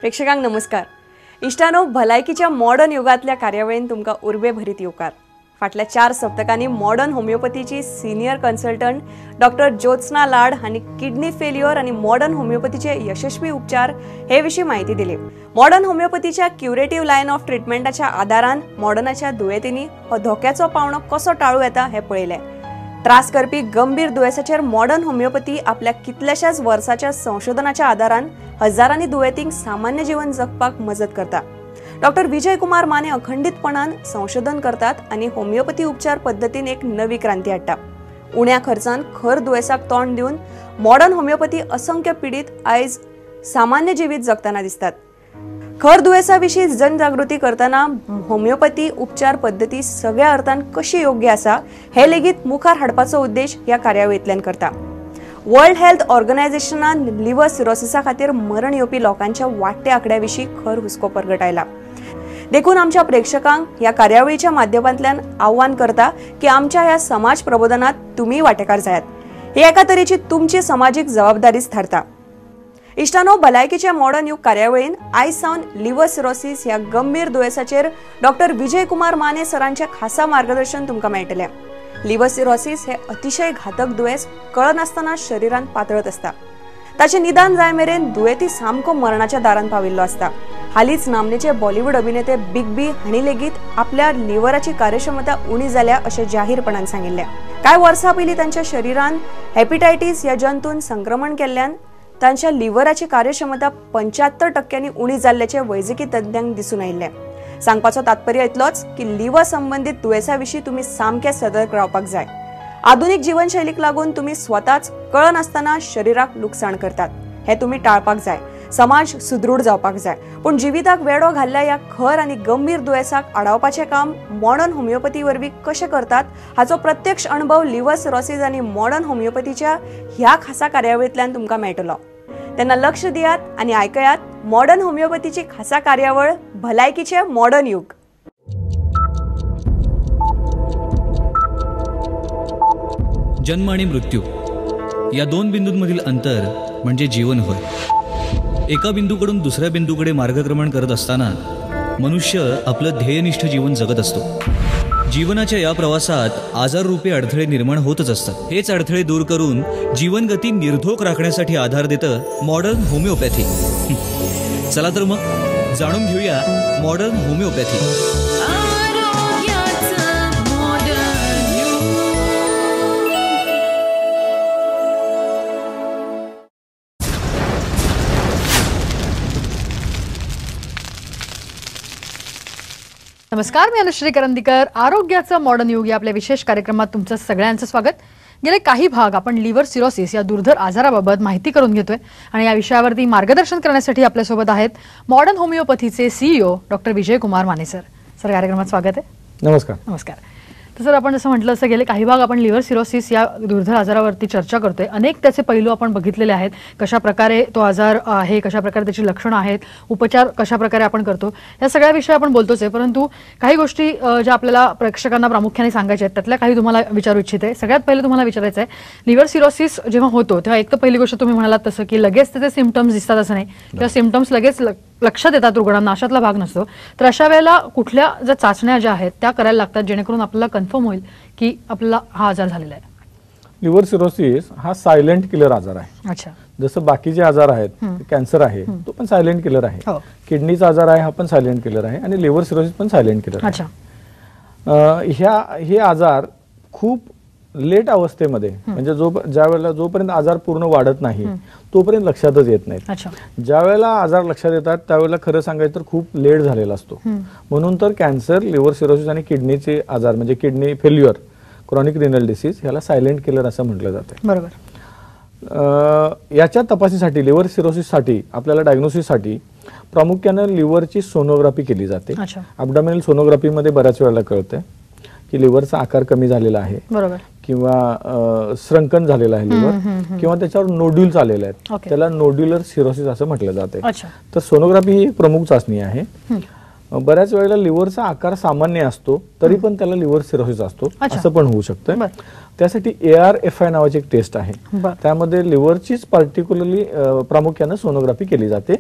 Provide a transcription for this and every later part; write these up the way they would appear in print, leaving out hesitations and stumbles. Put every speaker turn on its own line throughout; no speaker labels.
प्रेक्षकांक नमस्कार. इष्टानो, भलायकीच्या मॉडर्न युगातल्या कार्यावळीन तुमका उर्बे भरीत येवकार. फाटल्या 4 सप्तकांनी मॉडर्न होमिओपॅथीची senior consultant doctor Jyotsna Lad हांनी किडनी फेल्युअर आणि मॉडर्न होमिओपॅथीचे यशस्वी उपचार हे विषयी माहिती दिली. मॉडर्न होमिओपॅथीच्या क्युरेटिव्ह लाइन ऑफ ट्रीटमेंटाच्या आधारान मॉडर्नाच्या दुयेंतींनी हो धोक्याचो पावणो कसो टाळू येता हे पळयले. त्रास करपी गंभीर दुयेंसाचेर मॉडर्न होमिओपॅथी आपल्या कितल्याशाच वर्साच्या संशोधनाच्या आधारान हजारांनी दुयेंतींक सामान्य जीवन जगपाक मजत करता. डॉक्टर विजय कुमार माने अखंडितपणान संशोधन करतात आणि होमिओपॅथी उपचार पद्धतीन एक नवी क्रांती हाडटा. उण्या खर्चान खर दुयेंसाक तोंड दिवन मॉडर्न होमिओपॅथी असंख्य पीडित आयज सामान्य जिवीत जगताना दिसतात. खर दुयेंसाविशीं जनजागृती करताना होमिओपॅथी उपचार पद्धती सगळ्या अर्थान कशी योग्य आसा हे लेगीत मुखार हाडपाचो उद्देश ह्या कार्यावळींतल्यान करता. वर्ल्ड हेल्थ ऑर्गनायझेशनान लिव्हर सिरोसिसा खातीर मरण येवपी लोकांच्या वाडट्या आंकड्याविशीं खर हुस्को परगटायला. देखून आमच्या प्रेक्षकांक ह्या कार्यावळीच्या माध्यमांतल्यान आव्हान करता की आमच्या ह्या समाज प्रबोधनात तुम्ही वांटेकार जायात. ही एका तरेची तुमची सामाजिक जबाबदारीच थारता. इष्टानो, भलायकीच्या मॉडर्न युग कार्यावळीन आयज सावन लिव्हर सिरोसिस ह्या गंभीर दुयेंसाचेर डॉक्टर विजय कुमार माने सरांचे खासा मार्गदर्शन तुमकां मेळटलें. लिव्हर सिरोसिस हे अतिशय घातक दुयेंस कळनासतना शरीरान पातळत असता. ताचे निदान जाय मेरेन दुयेंती सामको मरणाच्या दारान पाविल्लो असता. हालींच नामनेचे बॉलिवूड अभिनेते बिग बी हांणी लेगीत आपल्या लिव्हराची कार्यक्षमता उणी जाल्या अशें जाहीरपणान सांगिल्लें. कांय वर्सां पयलीं तांच्या शरीरान हेपेटायटीस ह्या जंतून संक्रमण केल्ल्यान तांच्या लिव्हराची कार्यक्षमता 75% उणी जाल्ल्याचे वैजकी तज्ञांक दिसून आयिल्लें. सांगपाचो तात्पर्य इतलोच की लिव्हर संबंधित दुयेंसाविशीं तुम्ही सामके सतर्क रावपाक जाय. आधुनिक जीवनशैलीक लागून तुम्ही स्वताच कळनासतना शरीराक लुकसाण करतात. हे तुम्ही टाळपाक जाय. समाज सुदृढ जावपाक जाय. पण जिविताक वेडो घाल्ल्या ह्या खर आणि गंभीर दुयेंसाक आडावपाचें काम मॉडर्न होमिओपॅथी वरवीं कशें करतात हाचो प्रत्यक्ष अनुभव लिव्हर सिरोसिस आणि मॉडर्न होमिओपॅथीच्या ह्या खासा कार्यावळींतल्यान तुमकां मेळटलो. त्यांना लक्ष दियात आणि ऐकयात मॉडर्न होमिओपॅथीची खासा कार्यावळ भलायकीचे मॉडर्न युग.
जन्म आणि मृत्यू या 2 बिंदूंमधील अंतर म्हणजे जीवन होय. एका बिंदूकडून दुसऱ्या बिंदूकडे मार्गक्रमण करत असताना मनुष्य आपलं ध्येयनिष्ठ जीवन जगत असतो. जीवनाच्या या प्रवासात आजाररूपी अडथळे निर्माण होतच असतात. हेच अडथळे दूर करून जीवनगती निर्धोक राखण्यासाठी आधार देतं मॉडर्न होमिओपॅथी. चला तर मग जाणून घेऊया मॉडर्न होमिओपॅथी.
नमस्कार, मी अनुश्री करंदीकर. आरोग्याचं मॉडर्न युग या आपल्या विशेष कार्यक्रमात तुमचं सगळ्यांचं स्वागत. गेले काही भाग आपण लिव्हर सिरोसिस या दुर्धर आजाराबाबत माहिती करून घेतोय आणि या विषयावरती मार्गदर्शन करण्यासाठी आपल्यासोबत आहेत मॉडर्न होमिओपॅथीचे CEO doctor Vijay Kumar Mane sir. Sir, कार्यक्रमात स्वागत आहे.
नमस्कार.
नमस्कार. तर सर, आपण जसं म्हटलं असं गेले काही भाग आपण लिव्हर सिरोसिस या दुर्धर आजारावरती चर्चा करतोय. अनेक त्याचे पैलू आपण बघितलेले आहेत. कशा प्रकारे तो आजार आहे, कशा प्रकारे त्याची लक्षणं आहेत, उपचार कशा प्रकारे आपण करतो, या सगळ्या विषयी आपण बोलतोच आहे. परंतु काही गोष्टी ज्या आपल्याला प्रेक्षकांना प्रामुख्याने सांगायच्या आहेत त्यातल्या काही तुम्हाला विचारू इच्छिते. सगळ्यात पहिले तुम्हाला विचारायचं आहे, लिव्हर सिरोसिस जेव्हा होतो तेव्हा एक तर पहिली गोष्ट तुम्ही म्हणालात तसं की लगेच त्याचे सिम्पटम्स दिसतात असं नाही, किंवा सिम्पटम्स लगेच लक्षात येतात रुग्णांना, अशातला भाग नसतो. तर अशा वेळेला कुठल्या ज्या चाचण्या ज्या आहेत त्या करायला लागतात जेणेकरून आपल्याला कन्फर्म होईल की आपल्याला हा आजार झालेला आहे.
लिव्हर सिरोसिस हा सायलेंट किलर आजार आहे.
अच्छा. जसं
बाकीचे आजार आहेत, कॅन्सर आहे तो पण सायलेंट किलर आहे, किडनीचा आजार आहे हा पण सायलेंट किलर आहे, आणि लिव्हर सिरोसिस पण सायलेंट किलर आहे. अच्छा. हे आजार खूप लेट अवस्थेमध्ये, म्हणजे ज्या वेळेला जोपर्यंत आजार पूर्ण वाढत नाही तोपर्यंत लक्षातच येत नाहीत. ज्या वेळेला आजार लक्षात येतात त्यावेळेला खरं सांगायचं तर खूप लेट झालेला असतो. म्हणून तर कॅन्सर, लिव्हर सिरोसिस आणि किडनीचे आजार म्हणजे kidney failure, chronic renal disease ह्याला सायलेंट किलर असं म्हटलं जातं.
बरोबर.
याच्या तपासणीसाठी, लिव्हर सिरोसिससाठी आपल्याला डायग्नोसिससाठी प्रामुख्याने लिव्हरची सोनोग्राफी केली जाते. ॲब्डॉमिनल सोनोग्राफीमध्ये बऱ्याच वेळेला कळतं की लिव्हरचा आकार कमी झालेला आहे,
बरोबर,
किंवा श्रंकन झालेला आहे लिव्हर, किंवा त्याच्यावर नोड्यूल्स आलेले आहेत, त्याला नोड्युलर सिरोसिस असं म्हटलं जाते. तर सोनोग्राफी ही एक प्रमुख चाचणी आहे. बऱ्याच वेळेला लिव्हरचा आकार सामान्य असतो तरी पण त्याला लिव्हर सिरोसिस असतो असं पण होऊ शकतं. त्यासाठी ARFI नावाची एक टेस्ट आहे, त्यामध्ये लिव्हरचीच पार्टिक्युलरली प्रामुख्याने सोनोग्राफी केली जाते.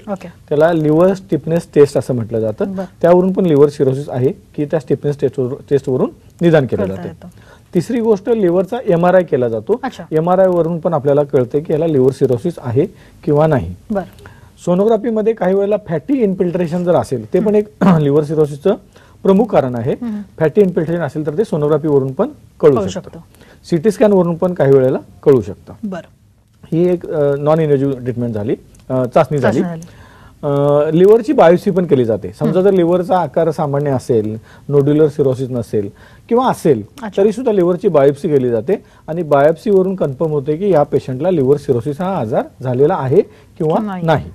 त्याला लिव्हर स्टिफनेस टेस्ट असं म्हटलं जातं. त्यावरून पण लिव्हर सिरोसिस आहे की त्या स्टिफनेस टेस्टवरून निदान केलं जातं. तिसरी गोष्ट लिव्हरचा MRI केला जातो. MRI वरून पण आपल्याला कळते की याला लिव्हर सिरोसिस आहे किंवा नाही. सोनोग्राफीमध्ये काही वेळेला फॅटी इन्फिल्ट्रेशन जर असेल ते पण एक लिव्हर सिरोसिसचं प्रमुख कारण आहे. फॅटी इन्फिल्ट्रेशन असेल तर ते सोनोग्राफी वरून पण कळू शकतं. CT स्कॅन वरून पण काही वेळेला कळू शकतं. ही एक नॉन इन्व्हेजिव्ह ट्रीटमेंट झाली, चाचणी झाली. लिव्हरची बायोप्सी पण केली जाते. समजा जर लिव्हरचा आकार सामान्य असेल, नोड्युलर सिरोसिस नसेल किंवा असेल तरी सुद्धा लिव्हरची बायोप्सी केली जाते आणि बायोप्सीवरून कन्फर्म होते की या पेशंटला लिव्हर सिरोसिस हा आजार झालेला आहे किंवा नाही.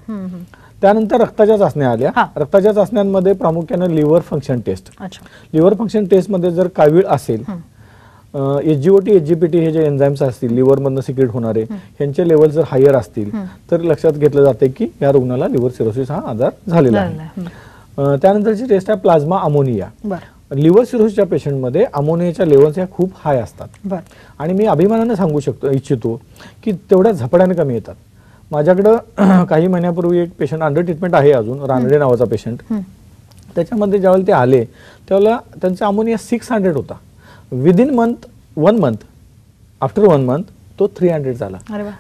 त्यानंतर रक्ताच्या चाचण्या आल्या. रक्ताच्या चाचण्यांमध्ये प्रामुख्याने liver function test. Liver function test मध्ये जर कावीळ असेल, SGOT SGPT हे जे एन्झाईम्स असतील लिव्हर मधनं सिक्रेट होणारे यांचे लेवल जर हायर असतील तर लक्षात घेतलं जाते की या रुग्णाला लिव्हर सिरोसिस हा आजार झालेला आहे. त्यानंतरची टेस्ट आहे प्लाझ्मा अमोनिया. लिव्हर सिरोसिसच्या पेशंटमध्ये अमोनियाच्या लेवल्स ह्या खूप हाय असतात आणि मी अभिमानाने सांगू इच्छितो की तेवढ्या झपाट्याने कमी येतात. माझ्याकडं काही महिन्यापूर्वी एक पेशंट अंडर ट्रीटमेंट आहे अजून, रानडे नावाचा पेशंट. त्याच्यामध्ये ज्यावेळेला ते आले त्यावेळेला त्यांचा अमोनिया 600 होता. Within one month after 1 month तो 300 झाला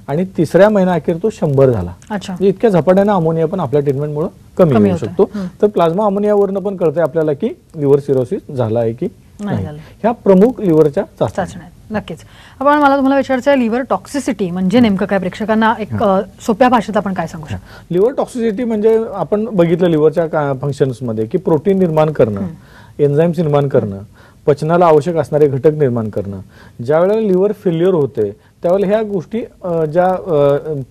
आणि तिसऱ्या महिना अखेर तो 100 झाला. म्हणजे इतक्या झपाट्याने अमोनिया पण आपल्या ट्रीटमेंटमुळे कमी होऊ शकतो. तर प्लाझ्मा अमोनियावरून पण कळतंय आपल्याला की लिव्हर सिरोसिस झाला आहे की नाही. ह्या प्रमुख लिव्हरच्या चाचण्या.
नक्कीच. आपण मला तुम्हाला विचारायचं आहे लिव्हर टॉक्सिसिटी म्हणजे नेमकं काय, प्रेक्षकांना एक सोप्या भाषेत आपण काय सांगू शकतो?
लिव्हर टॉक्सिसिटी म्हणजे आपण बघितलं लिव्हरच्या फंक्शन्स मध्ये की प्रोटीन निर्माण करणं, एन्झाईम्स निर्माण करणं, पचनाला आवश्यक असणारे घटक निर्माण करणं. ज्या वेळेला लिव्हर फेल्युअर होते त्यावेळेला ह्या गोष्टी ज्या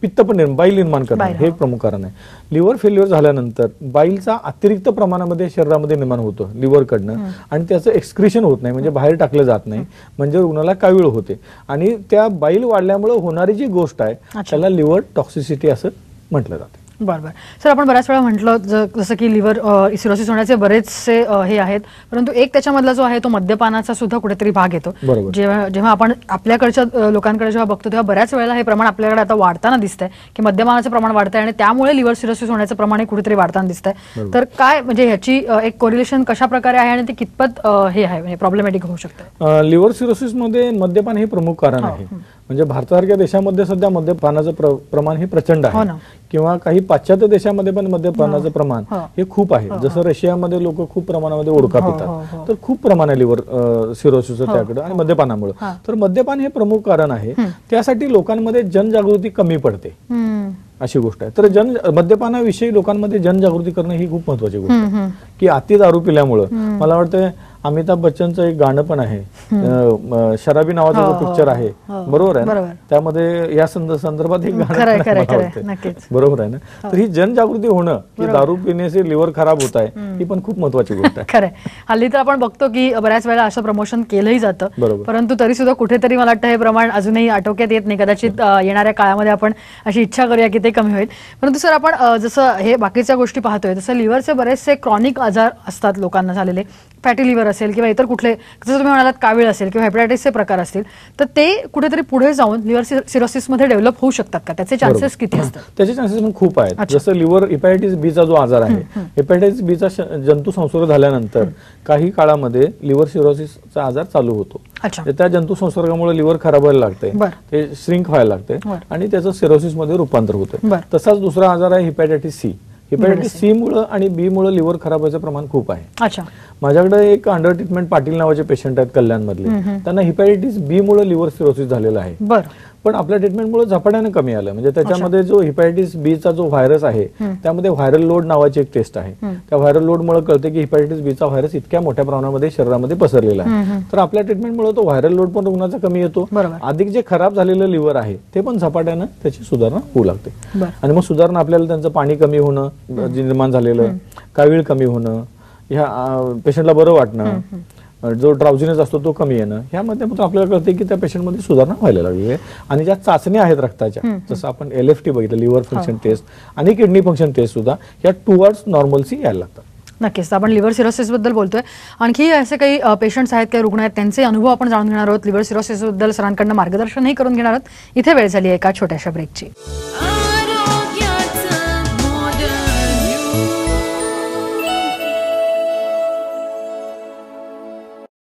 पित्त पण बाईल निर्माण करणं हे एक प्रमुख कारण आहे. लिव्हर फेल्युअर झाल्यानंतर बाईलचा अतिरिक्त प्रमाणामध्ये शरीरामध्ये निर्माण होतो लिव्हरकडनं आणि त्याचं एक्सक्रिशन होत नाही, म्हणजे बाहेर टाकलं जात नाही, म्हणजे रुग्णाला कावीळ होते आणि त्या बाईल वाढल्यामुळे होणारी जी गोष्ट आहे त्याला लिव्हर टॉक्सिसिटी असं म्हटलं जातं.
बरोबर. सर, आपण बऱ्याच वेळा म्हटलं जसं की लिव्हर सिरोसिस होण्याचे बरेचसे हे आहेत, परंतु एक त्याच्यामधला जो आहे तो मद्यपानाचा सुद्धा कुठेतरी भाग येतो. जेव्हा आपण आपल्याकडच्या लोकांकडे जेव्हा बघतो तेव्हा बऱ्याच वेळेला हे प्रमाण आपल्याकडे आता वाढताना दिसतंय की मद्यपानाचं प्रमाण वाढतंय आणि त्यामुळे लिव्हर सिरोसिस होण्याचं प्रमाण कुठेतरी वाढताना दिसतंय. तर काय म्हणजे ह्याची एक कोरिलेशन कशा प्रकारे आहे आणि ते कितपत हे आहे म्हणजे प्रॉब्लेमॅटिक होऊ शकतं?
लिव्हर सिरोसिस मध्ये मद्यपान हे प्रमुख कारण आहे. म्हणजे भारतासारख्या देशामध्ये सध्या मद्यपानाचं प्रमाण हे प्रचंड आहे किंवा काही पाश्चात्य देशामध्ये पण मद्यपानाचं प्रमाण हे खूप आहे. जसं रशियामध्ये लोक खूप प्रमाणामध्ये ओळखा पितात तर खूप प्रमाण आहे लिव्हर सिरोसिसचं त्याकडे आणि मद्यपानामुळे. तर मद्यपान हे प्रमुख कारण आहे. त्यासाठी लोकांमध्ये जनजागृती कमी पडते अशी गोष्ट आहे. तर मद्यपानाविषयी लोकांमध्ये जनजागृती करणं ही खूप महत्वाची गोष्ट आहे की अति दारू पिल्यामुळं मला वाटतं अमिताभ बच्चनचं एक गाणं पण आहे, शराबी नावाचा जो पिक्चर आहे, बरोबर आहे ना, त्यामध्ये या संदर्भात एक गाणं, बरोबर आहे ना. तर ही जनजागृती होणं की दारू पिण्याचे लिव्हर खराब होत आहे ही पण खूप महत्वाची गोष्ट आहे.
खरं. हल्ली तर आपण बघतो की बऱ्याच वेळा असं प्रमोशन केलंही जातं, परंतु तरी सुद्धा कुठेतरी मला वाटतं हे प्रमाण अजूनही आटोक्यात येत नाही. कदाचित येणाऱ्या काळामध्ये आपण अशी इच्छा करूया की ते कमी होईल. परंतु सर, आपण जसं हे बाकीच्या गोष्टी पाहतोय तसं लिव्हरचे बरेचसे क्रॉनिक आजार असतात लोकांना झालेले, फॅटी लिव्हर असेल किंवा इतर कुठले जसं तुम्ही म्हणालात कावीळ असेल किंवा हेपॅटायटिसचे प्रकार असतील, तर ते कुठेतरी पुढे जाऊन लिव्हर सिरोसिस मध्ये डेव्हलप होऊ शकतात का? त्याचे चान्सेस किती असतात?
त्याचे चान्सेस पण खूप आहेत. जसं लिव्हर हेपॅटायटिस बी चा जो आजार आहे, हेपॅटायटिस बी चा जंतू संसर्ग झाल्यानंतर काही काळामध्ये लिव्हर सिरोसिसचा आजार चालू होतो. त्या जंतू संसर्गामुळे लिव्हर खराब व्हायला लागते, ते श्रिंक व्हायला लागते आणि त्याचं सिरोसिस मध्ये रूपांतर होतं. तसाच दुसरा आजार आहे हेपॅटायटिस सी. हेपॅटायटिस सी मुळे आणि बी मुळे लिव्हर खराब व्हायचं प्रमाण खूप आहे. माझ्याकडे एक अंडर ट्रीटमेंट पाटील नावाचे पेशंट आहेत कल्याण मधले, त्यांना हेपॅटायटिस बी मुळे लिव्हर सिरोसिस झालेला आहे. पण आपल्या ट्रीटमेंटमुळे झपाट्याने कमी आलं. म्हणजे त्याच्यामध्ये जो हेपॅटायटिस बी चा जो व्हायरस आहे त्यामध्ये व्हायरल लोड नावाची एक टेस्ट आहे. त्या व्हायरल लोड मुळे कळते की हेपॅटायटिस बी चा व्हायरस इतक्या मोठ्या प्रमाणामध्ये शरीरामध्ये पसरलेला आहे. तर आपल्या ट्रीटमेंटमुळे तो व्हायरल लोड पण रुग्णाचा कमी येतो. अधिक जे खराब झालेलं लिव्हर आहे ते पण झपाट्यानं त्याची सुधारणा होऊ लागते आणि मग सुधारणा आपल्याला त्यांचं पाणी कमी होणं, निर्माण झालेलं कावीळ कमी होणं, ह्या पेशंटला बरं वाटणं, जो ड्राउझिनेस असतो तो कमी येणं, ह्या माध्यमातून आपल्याला कळते की त्या पेशंटमध्ये सुधारणा व्हायला लागली आहे. आणि ज्या चाचण्या आहेत रक्ताच्या, जसं आपण LFT बघितलं, लिव्हर फंक्शन टेस्ट आणि किडनी फंक्शन टेस्ट सुद्धा, या टुवर्ड्स नॉर्मलसी यायला लागतात.
नक्कीच आपण लिव्हर सिरोसिसबद्दल बोलतोय. आणखी असे काही पेशंट्स आहेत, काही रुग्ण आहेत, त्यांचे अनुभव आपण जाणून घेणार आहोत. लिव्हर सिरोसिसबद्दल सरांकडनं मार्गदर्शनही करून घेणार आहोत. इथे वेळ झाली एका छोट्याशा ब्रेकची.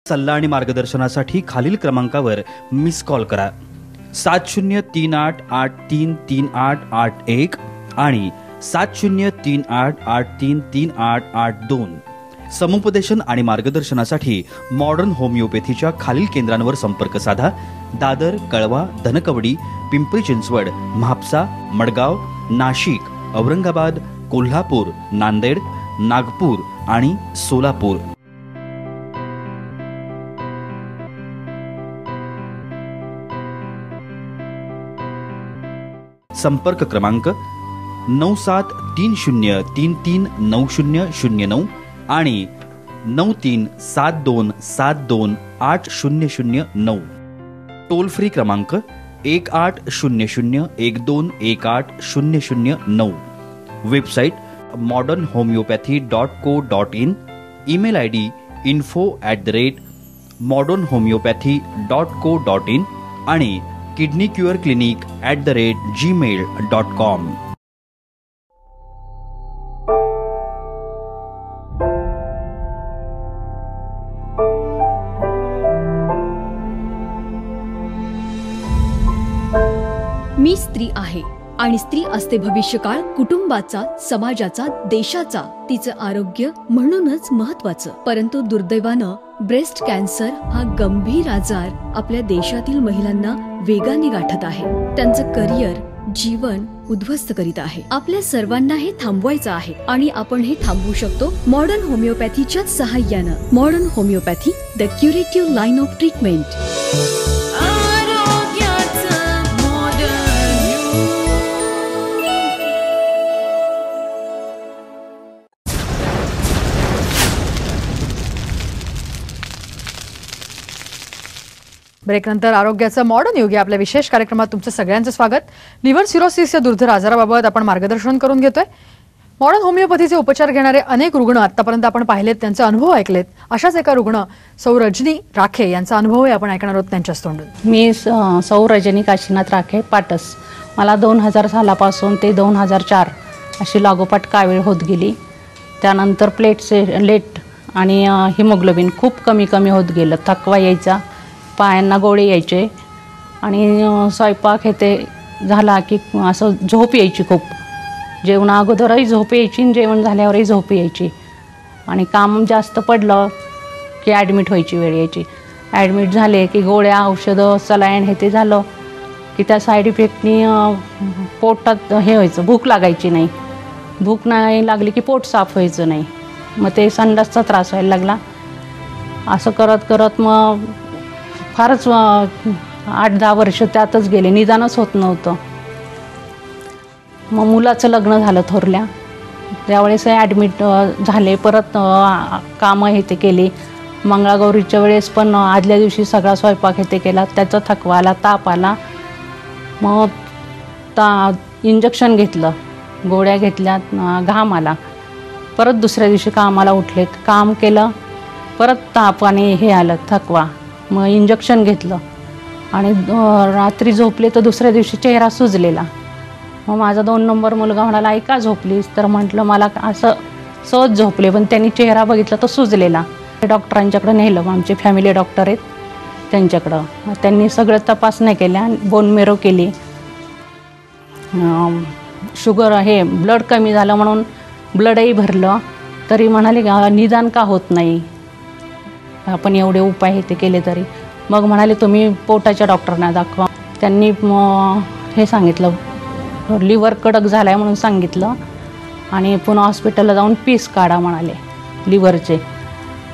सल्ला आणि मार्गदर्शनासाठी खालील क्रमांकावर मिस कॉल करा. 7038833881 आणि 7038833882. समुपदेशन आणि मार्गदर्शनासाठी मॉडर्न होमिओपॅथीच्या खालील केंद्रांवर संपर्क साधा. दादर, कळवा, धनकवडी, पिंपरी चिंचवड, म्हापसा, मडगाव, नाशिक, औरंगाबाद, कोल्हापूर, नांदेड, नागपूर आणि सोलापूर. संपर्क क्रमांक 9730339009 आणि 9372728009. टोल फ्री क्रमांक 180012180009. Website modernhomeopathy.co.in. Email ID info@modernhomeopathy.co.in आणि kidneycureclinic@gmail.com.
मी स्त्री आहे आणि स्त्री असते भविष्यकाळ कुटुंबाचा, समाजाचा, देशाचा. तिचं आरोग्य म्हणूनच महत्वाचं. परंतु दुर्दैवानं ब्रेस्ट कॅन्सर हा गंभीर आजार आपल्या देशातील महिलांना वेगाने गाठत आहे. त्यांचं करिअर, जीवन उद्ध्वस्त करीत आहे. आपल्या सर्वांना हे थांबवायचं आहे आणि आपण हे थांबवू शकतो मॉडर्न होमिओपॅथीच्या सहाय्यानं. Modern homeopathy, the curative line of treatment.
ब्रेकनंतर आरोग्याचं मॉडर्न युग या आपल्या विशेष कार्यक्रमात तुमचं सगळ्यांचं स्वागत. लिव्हर सिरोसिस या दुर्धर आजाराबाबत आपण मार्गदर्शन करून घेतोय. मॉडर्न होमिओपॅथीचे उपचार घेणारे अनेक रुग्ण आतापर्यंत आपण पाहिलेत, त्यांचे अनुभव ऐकलेत. अशाच एका रुग्ण सौ रजनी राखे यांचा अनुभवही आपण ऐकणार आहोत त्यांच्याच तोंडून.
मी सौ रजनी काशीनाथ राखे, पाटस. मला 2000 सालापासून ते 2004 अशी लागोपाठ कावीळ होत गेली. त्यानंतर लेट आणि हिमोग्लोबिन खूप कमी होत गेलं. थकवा यायचा, पायांना गोळे यायचे आणि स्वयंपाक हे ते झाला की असं झोप यायची खूप. जेवणा अगोदरही झोप यायची आणि जेवण झाल्यावरही झोप यायची. आणि काम जास्त पडलं की ॲडमिट व्हायची वेळ यायची. ॲडमिट झाले की गोळ्या, औषधं, सलाईन हे ते झालं की त्या साईड इफेक्टनी पोटात हे व्हायचं, भूक लागायची नाही. भूक नाही लागली की पोट साफ व्हायचं नाही. मग ते संडासचा त्रास व्हायला लागला. असं करत मग फारच 8-10 वर्ष त्यातच गेले, निदानच होत नव्हतं. मग मुलाचं लग्न झालं थोरल्या, त्यावेळेस ॲडमिट झाले. परत कामं हे ते केली. मंगळागौरीच्या वेळेस पण आदल्या दिवशी सगळा स्वयंपाक हे ते केला. त्याचा थकवा आला, ताप आला. मग इंजेक्शन घेतलं, गोळ्या घेतल्या, घाम आला. परत दुसऱ्या दिवशी कामाला उठले, काम केलं, परत ताप आणि हे आलं, थकवा. मग इंजेक्शन घेतलं आणि रात्री झोपले तर दुसऱ्या दिवशी चेहरा सुजलेला. मग माझा 2 नंबर मुलगा म्हणाला, आई का झोपलीस? तर म्हटलं मला असं सहज झोपले, पण त्यांनी चेहरा बघितला तर सुजलेला. डॉक्टरांच्याकडे नेलं, आमचे फॅमिली डॉक्टर आहेत त्यांच्याकडं. त्यांनी सगळं तपासण्या केल्या, बोन मेरो केली, शुगर हे ब्लड कमी झालं म्हणून ब्लडही भरलं. तरी म्हणाले निदान का होत नाही, आपण एवढे उपाय हे ते केले तरी. मग म्हणाले तुम्ही पोटाच्या डॉक्टरना दाखवा. त्यांनी हे सांगितलं, लिव्हर कडक झाला आहे म्हणून सांगितलं आणि पुन्हा हॉस्पिटलला जाऊन पीस काढा म्हणाले लिव्हरचे.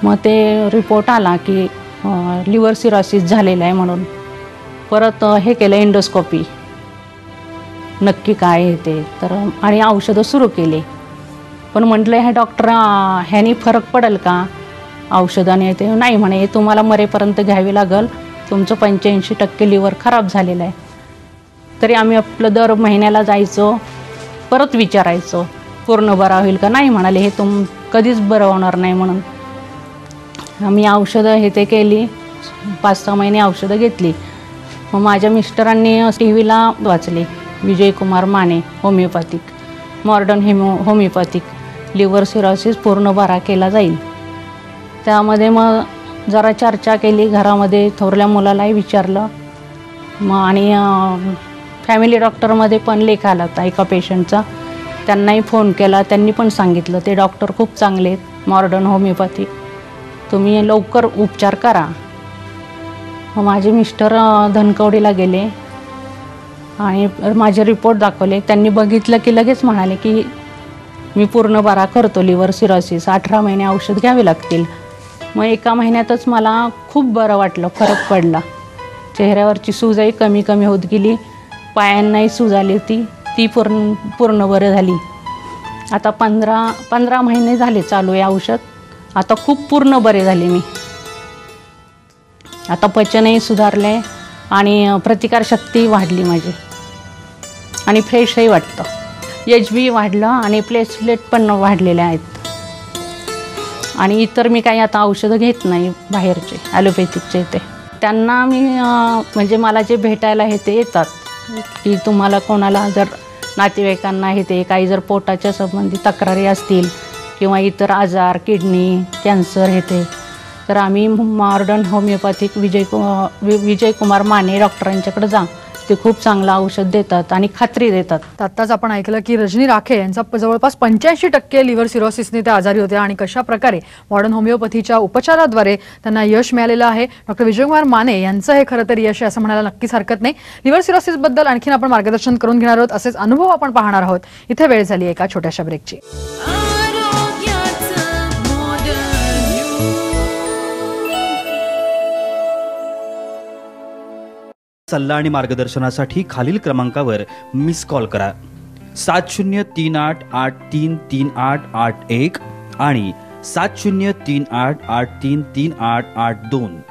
मग ते रिपोर्ट आला की लिव्हर सिरोसिस झालेला आहे म्हणून. परत हे केलं, एंडोस्कोपी, नक्की काय आहे ते. तर आणि औषधं सुरू केली. पण म्हटलं ह्या डॉक्टर ह्यानी फरक पडेल का औषधाने? ते नाही म्हणे, हे तुम्हाला मरेपर्यंत घ्यावी लागेल, तुमचं 85% लिव्हर खराब झालेलं आहे. तरी आम्ही आपलं दर महिन्याला जायचो, परत विचारायचो पूर्ण बरा होईल का. नाही म्हणाले, हे कधीच बरं होणार नाही म्हणून आम्ही औषधं हे ते केली. 5-6 महिने औषधं घेतली. मग माझ्या मिस्टरांनी टी व्हीला वाचले, Vijaykumar Mane homeopathic, modern homeopathic, liver cirrhosis पूर्ण बरा केला जाईल. त्यामध्ये मग जरा चर्चा केली घरामध्ये, थोरल्या मुलालाही विचारलं मग आणि फॅमिली डॉक्टरमध्ये पण लेख आला होता एका पेशंटचा. त्यांनाही फोन केला, त्यांनी पण सांगितलं ते डॉक्टर खूप चांगले आहेत, मॉडर्न होमिओपॅथिक, तुम्ही लवकर उपचार करा. मग माझे मिस्टर धनकवडीला गेले आणि माझे रिपोर्ट दाखवले. त्यांनी बघितलं की लगेच म्हणाले की मी पूर्ण बरा करतो लिव्हर सिरोसिस, 18 महिने औषध घ्यावे लागतील. मग 1 महिन्यातच मला खूप बरं वाटलं, फरक पडला. चेहऱ्यावरची सूजही कमी कमी होत गेली, पायांनाही सूज आली होती, ती पूर्ण बरं झाली. आता 15 महिने झाले चालू आहे औषध. आता खूप पूर्ण बरे झाले मी. आता पचनही सुधारले आणि प्रतिकारशक्ती वाढली माझी आणि फ्रेशही वाटतं. HB वाढलं आणि प्लेटलेट पण वाढलेले आहेत. आणि इतर मी काही आता औषधं घेत नाही बाहेरचे ॲलोपॅथिकचे. ते त्यांना मी म्हणजे मला जे भेटायला हे ते येतात की तुम्हाला कोणाला जर नातेवाईकांना हे ते काही जर पोटाच्या संबंधी तक्रारी असतील किंवा इतर आजार, किडनी, कॅन्सर हे ते, तर आम्ही मॉडर्न होमिओपॅथिक विजयकुमार माने डॉक्टरांच्याकडे जा. ते खूप चांगलं औषध देतात आणि खात्री देतात.
आत्ताच आपण ऐकलं की रजनी राखे यांचा जवळपास 85% लिव्हर सिरोसिसने ते आजारी होते आणि कशा प्रकारे मॉडर्न होमिओपॅथीच्या उपचाराद्वारे त्यांना यश मिळालेलं आहे. डॉक्टर विजयकुमार माने यांचं हे खरं तर यश आहे असं म्हणायला नक्कीच हरकत नाही. लिव्हर सिरोसिसबद्दल आणखीन आपण मार्गदर्शन करून घेणार आहोत, असेच अनुभव आपण पाहणार आहोत. इथे वेळ झाली एका छोट्याशा ब्रेकची.
सल्ला आणि मार्गदर्शनासाठी खालील क्रमांकावर मिस कॉल करा. 7038833881 आणि 7038833882.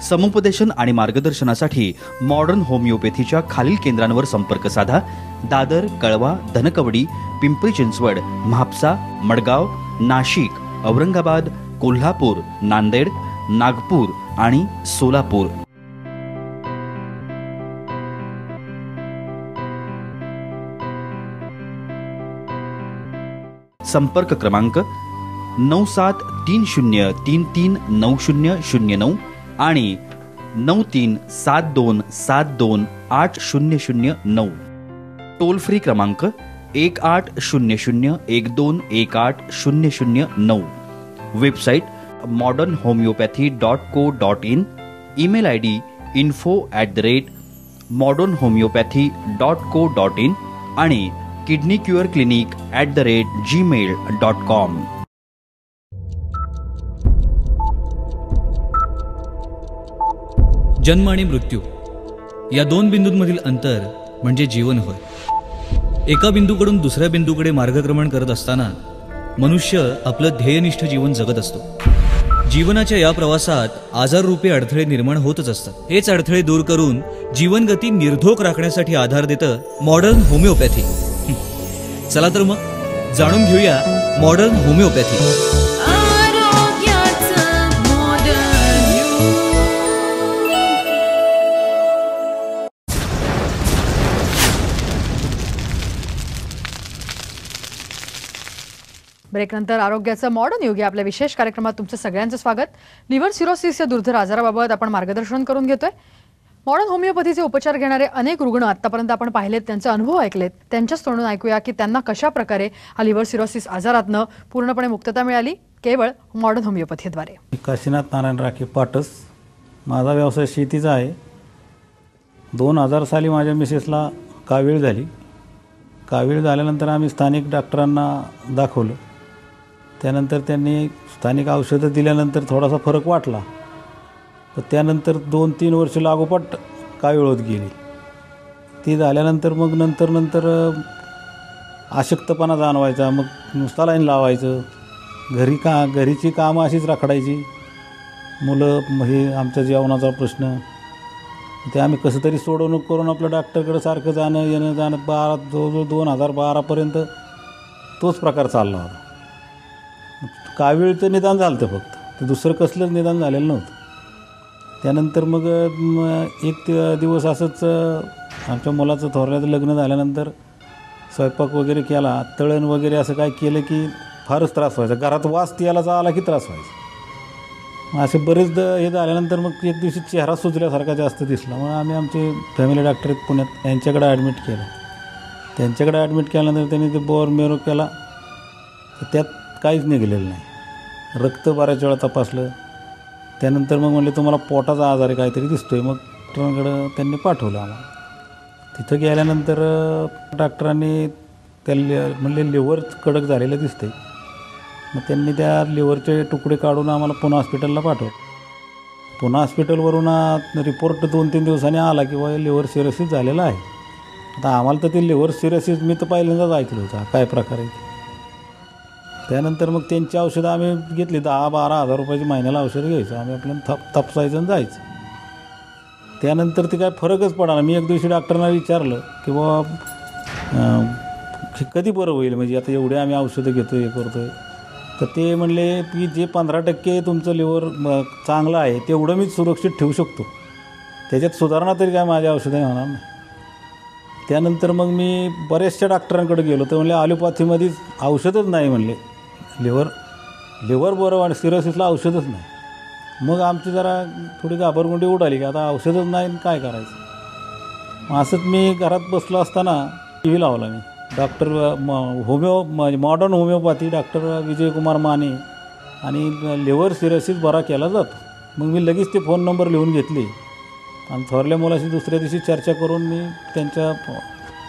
समुपदेशन आणि मार्गदर्शनासाठी मॉडर्न होमिओपॅथीच्या खालील केंद्रांवर संपर्क साधा. दादर, कळवा, धनकवडी, पिंपरी चिंचवड, म्हापसा, मडगाव, नाशिक, औरंगाबाद, कोल्हापूर, नांदेड, नागपूर आणि सोलापूर. संपर्क क्रमांक 9730339009 आणि 9372728009. टोल फ्री क्रमांक 180012180009. Website modernhomeopathy.co.in. Email ID info@modernhomeopathy.co.in आणि kidneycureclinic@gmail.com.
जन्म आणि मृत्यू या 2 बिंदूंमधील अंतर म्हणजे जीवन होय. एका बिंदूकडून दुसऱ्या बिंदूकडे मार्गक्रमण करत असताना मनुष्य आपलं ध्येयनिष्ठ जीवन जगत असतो. जीवनाच्या या प्रवासात आजाररूपी अडथळे निर्माण होतच असतात. हेच अडथळे दूर करून जीवनगती निर्धोक राखण्यासाठी आधार देतं मॉडर्न होमिओपॅथी. चला तर मग जाणून घेऊया मॉडर्न होमिओपॅथी.
ब्रेकनंतर आरोग्याचं मॉडर्न युग या आपल्या विशेष कार्यक्रमात तुमचं सगळ्यांचं स्वागत. लिव्हर सिरोसिस या दुर्धर आजाराबाबत आपण मार्गदर्शन करून घेतोय. मॉडर्न होमिओपॅथीचे उपचार घेणारे अनेक रुग्ण आतापर्यंत आपण पाहिलेत, त्यांचे अनुभव ऐकलेत. त्यांच्याच तोंडून ऐकूया की त्यांना कशा प्रकारे हा लिव्हर सिरोसिस आजारातनं पूर्णपणे मुक्तता मिळाली केवळ मॉडर्न होमिओपॅथीद्वारे.
काशीनाथ नारायण राखे, पाटस. माझा व्यवसाय शेतीचा आहे. 2000 साली माझ्या मिसेसला कावीळ झाली. कावीळ झाल्यानंतर आम्ही स्थानिक डॉक्टरांना दाखवलं. त्यानंतर त्यांनी स्थानिक औषधं दिल्यानंतर थोडासा फरक वाटला. तर त्यानंतर 2-3 वर्ष लागोपाठ कावीळ होत गेली. ती झाल्यानंतर मग नंतर अशक्तपणा जाणवायचा. मग सलाईन लावायचं. घरीची कामं अशीच रखडायची. मुलं, हे आमच्या जेवणाचा प्रश्न, ते आम्ही कसं तरी सोडवणूक करून आपलं डॉक्टरकडे सारखं जाणं 2012पर्यंत तोच प्रकार चालला होता. कावीळचं निदान झालं होतं फक्त, ते दुसरं कसलंच निदान झालेलं नव्हतं. त्यानंतर मग एक दिवस असंच आमच्या मुलाचं थोरल्याचं लग्न झाल्यानंतर स्वयंपाक वगैरे केला, तळण वगैरे असं काय केलं की फारच त्रास व्हायचा. घरात वास यायला आला की त्रास व्हायचा. मग असे बरेच हे झाल्यानंतर मग एक दिवशी चेहरा सुजल्यासारखा जास्त दिसला. मग आम्ही आमचे फॅमिली डॉक्टर आहेत पुण्यात, यांच्याकडे ॲडमिट केलं. त्यांच्याकडे ॲडमिट केल्यानंतर त्यांनी ते बोर मेरो केला, तर त्यात काहीच निघालेलं नाही. रक्त बऱ्याच वेळा तपासलं. त्यानंतर मग म्हणले तुम्हाला पोटाचा आजार आहे काहीतरी दिसतोय. मग डॉक्टरांकडं त्यांनी पाठवलं आम्हाला. तिथं गेल्यानंतर डॉक्टरांनी त्याला म्हणले लिव्हर कडक झालेलं दिसतंय. मग त्यांनी त्या लिव्हरचे तुकडे काढून आम्हाला पुणे हॉस्पिटलला पाठवलं. पुणे हॉस्पिटलवरून रिपोर्ट 2-3 दिवसांनी आला की बाबा लिव्हर सिरोसिस झालेलं आहे. आता आम्हाला तर ते लिव्हर सिरोसिस मी तर पहिल्यांदाच ऐकलं होतं काय प्रकार आहे. त्यानंतर मग त्यांची औषधं आम्ही घेतली. 10-12 हजार रुपयाची महिन्याला औषधं घ्यायचं. आम्ही आपल्याला तपासायचं आणि जायचं. त्यानंतर ते काय फरकच पडा. मी एक दिवशी डॉक्टरांना विचारलं की बाबा कधी बरं होईल, म्हणजे आता एवढे आम्ही औषधं घेतो हे करतो आहे. तर ते म्हणले की जे 15% तुमचं लिव्हर चांगलं आहे तेवढं मी सुरक्षित ठेवू शकतो, त्याच्यात सुधारणा तरी काय माझ्या औषधं होणार नाही. त्यानंतर मग मी बऱ्याचशा डॉक्टरांकडे गेलो तर म्हणले ॲलोपॅथीमध्येच औषधच नाही म्हणले. लिव्हर बरं आणि सिरोसिसला औषधच नाही. मग आमची जरा थोडी घाबरगुंडी उडाली की आता औषधच नाही काय करायचं. मग असंच मी घरात बसलो असताना टी व्ही लावला मी. Doctor modern homeopathy doctor Vijaykumar Mane आणि लिव्हर सिरोसिस बरा केला जातो. मग मी लगेच ते फोन नंबर लिहून घेतले आणि थोरल्या मुलाशी दुसऱ्या दिवशी चर्चा करून मी त्यांच्या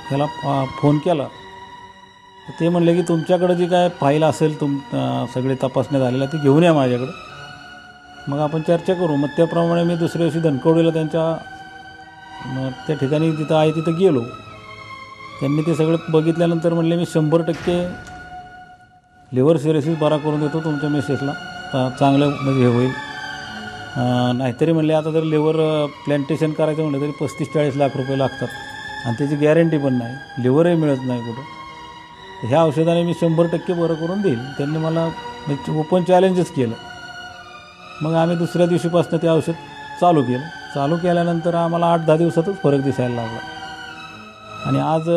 ह्याला फोन केला. ते म्हणले की तुमच्याकडं जी काय फाईल असेल सगळे तपासण्या झालेल्या ती घेऊन या माझ्याकडं, मग आपण चर्चा करू. मग त्याप्रमाणे मी दुसऱ्या दिवशी धनकवडीला त्या ठिकाणी तिथं आहे तिथं गेलो. त्यांनी ते सगळं बघितल्यानंतर म्हणले मी 100% लिव्हर सिरोसिस बरा करून देतो तुमच्या मिसेसला, चांगलं म्हणजे हे होईल. नाहीतरी म्हणले आता जर लिव्हर प्लॅन्टेशन करायचं म्हणलं तरी 35-40 लाख रुपये लागतात आणि त्याची गॅरंटी पण नाही, लिव्हरही मिळत नाही कुठं. ह्या औषधाने मी 100% बरं करून देईल. त्यांनी मला ओपन चॅलेंजच केलं. मग आम्ही दुसऱ्या दिवशीपासून ते औषध चालू केलं. चालू केल्यानंतर आम्हाला 8-10 दिवसातच फरक दिसायला लागला आणि आज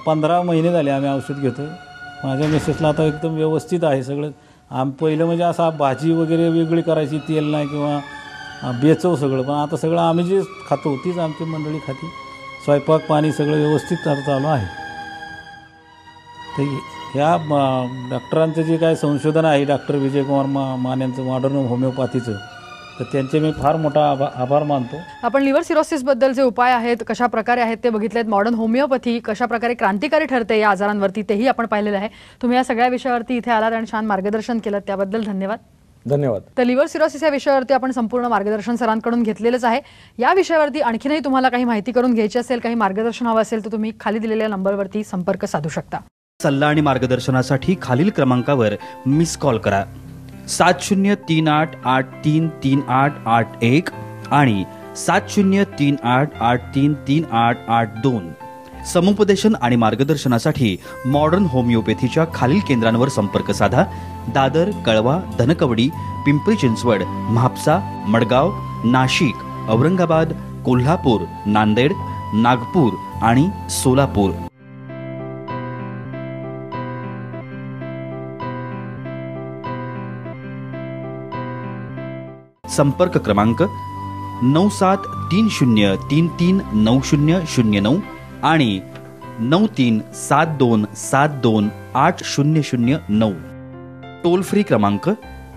15 महिने झाले आम्ही औषध घेतो आहे. माझ्या मिसेसला आता एकदम व्यवस्थित आहे सगळं. पहिलं म्हणजे असा भाजी वगैरे वेगळी करायची, तेल नाही किंवा बेचव सगळं, पण आता सगळं आम्ही जे खातो तीच आमची मंडळी खाती. स्वयंपाक पाणी सगळं व्यवस्थित आता चालू आहे. तर ह्या डॉक्टरांचं जे काय संशोधन आहे डॉक्टर विजयकुमार मानेंचं मॉडर्न होमिओपॅथीचं, तर त्यांचे मी फार मोठा आभार मानतो.
आपण लिव्हर सिरोसिसबद्दल जे उपाय आहेत कशा प्रकारे आहेत ते बघितलेत. मॉडर्न होमिओपॅथी कशा प्रकारे क्रांतिकारी ठरते या आजारांवरती तेही आपण पाहिलेलं आहे. तुम्ही या सगळ्या विषयावरती इथे आलात आणि छान मार्गदर्शन केलं त्याबद्दल धन्यवाद.
धन्यवाद.
तर लिव्हर सिरोसिस या विषयावरती आपण संपूर्ण मार्गदर्शन सरांकडून घेतलेलंच आहे. या विषयावरती आणखीनही तुम्हाला काही माहिती करून घ्यायची असेल, काही मार्गदर्शन हवं असेल तर तुम्ही खाली दिलेल्या नंबरवरती संपर्क साधू शकता.
सल्ला आणि मार्गदर्शनासाठी खालील क्रमांकावर मिस कॉल करा. 7038833881 आणि 7038833882. समुपदेशन आणि मार्गदर्शनासाठी मॉडर्न होमिओपॅथीच्या खालील केंद्रांवर संपर्क साधा. दादर, कळवा, धनकवडी, पिंपरी चिंचवड, म्हापसा, मडगाव, नाशिक, औरंगाबाद, कोल्हापूर, नांदेड, नागपूर आणि सोलापूर. संपर्क क्रमांक 9730339009 आणि 9372728009. टोल फ्री क्रमांक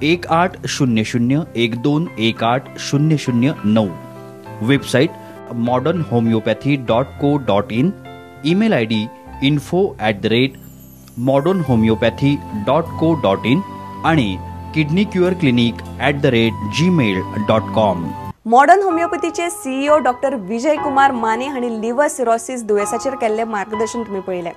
180012180009. Website modernhomeopathy.co.in. Email ID info@modernhomeopathy.co.in आणि kidneycureclinic@gmail.com.
मॉडर्न होमिओपॅथीचे CEO डॉक्टर विजयकुमार माने आणि लिव्हर सिरोसिस दुयेसाचेर केल्ले मार्गदर्शन तुम्ही पळयलें.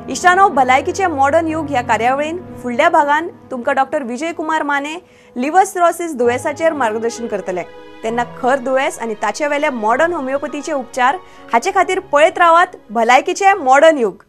इश्टानो, भलायकीचे मॉडर्न युग ह्या कार्यावळीन फुडल्या भागान तुमकां doctor Vijaykumar Mane liver cirrhosis दुयेसाचेर मार्गदर्शन करतले. तेन्ना खर दुयेस आनी ताचे वेले मॉडर्न होमिओपॅथीचे उपचार हाचे खातीर पळयत रावात भलायकीचे मॉडर्न युग.